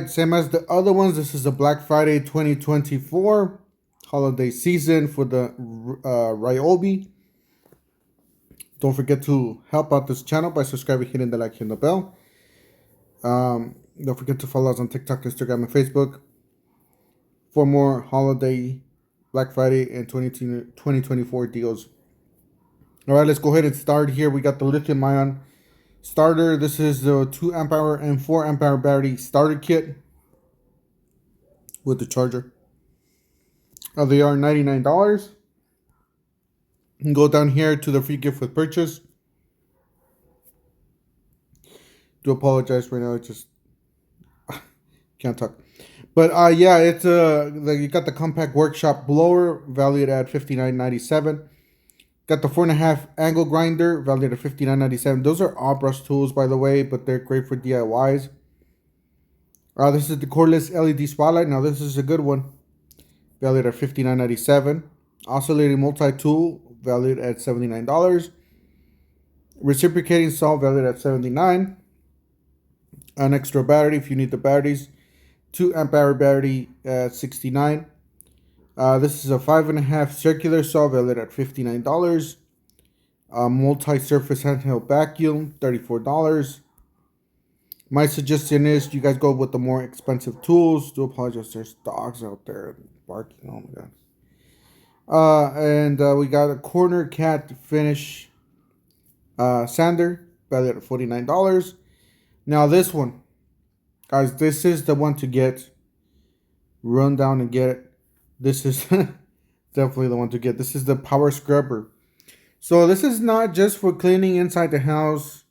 Same as the other ones, this is the Black Friday 2024 holiday season for the Ryobi. Don't forget to help out this channel by subscribing, hitting the like, hitting the bell. Don't forget to follow us on TikTok, Instagram, and Facebook for more holiday, Black Friday, and 2024 deals. All right, let's go ahead and start here. We got the lithium ion starter. This is the 2 amp hour and 4 amp hour battery starter kit with the charger. They are $99. You can go down here to the free gift with purchase. Do apologize right now. I just can't talk. But yeah, it's you got the compact workshop blower valued at $59.97. Got the 4.5 angle grinder valued at $59.97. Those are all brush tools, by the way, but they're great for DIYs. This is the cordless LED spotlight. Now this is a good one, valued at $59.97. Oscillating multi-tool valued at $79. Reciprocating saw valued at $79. An extra battery if you need the batteries. 2 amp hour battery at $69. This is a 5.5 circular saw valued at $59. Multi-surface handheld vacuum, $34. My suggestion is you guys go with the more expensive tools. Do apologize, there's dogs out there barking. Oh my god. And we got a corner cat finish sander valued at $49. Now this one, guys, this is the one to get. Run down and get it. This is definitely the one to get. This is the power scrubber. So this is not just for cleaning inside the house.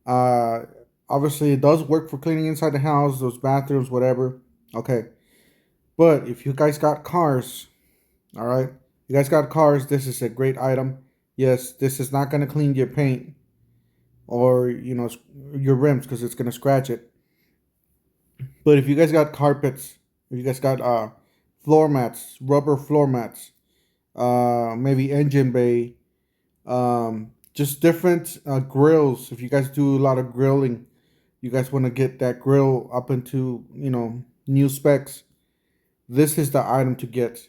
Obviously it does work for cleaning inside the house, those bathrooms, whatever. Okay. But if you guys got cars, all right, you guys got cars, this is a great item. Yes, this is not going to clean your paint or, you know, your rims, because it's going to scratch it. But if you guys got carpets, if you guys got floor mats, rubber floor mats, maybe engine bay, just different grills. If you guys do a lot of grilling, you guys want to get that grill up into, you know, new specs, this is the item to get.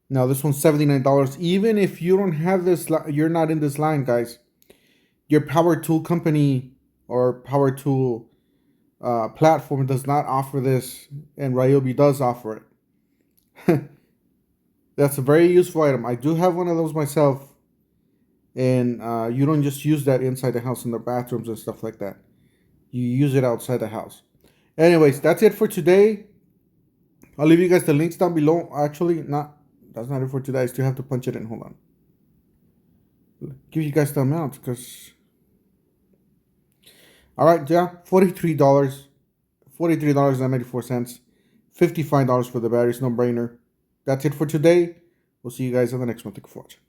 Now this one's $79. Even if you don't have this, you're not in this line, guys, your power tool company or power tool platform does not offer this, and Ryobi does offer it. That's a very useful item. I do have one of those myself, and you don't just use that inside the house in the bathrooms and stuff like that. You use it outside the house. Anyways, that's it for today. I'll leave you guys the links down below. Actually, that's not it for today. I still have to punch it in. Hold on. Give you guys the amount, because all right, yeah, $43, $43.94, $55 for the batteries, no brainer. That's it for today. We'll see you guys on the next one. Thank you for watching.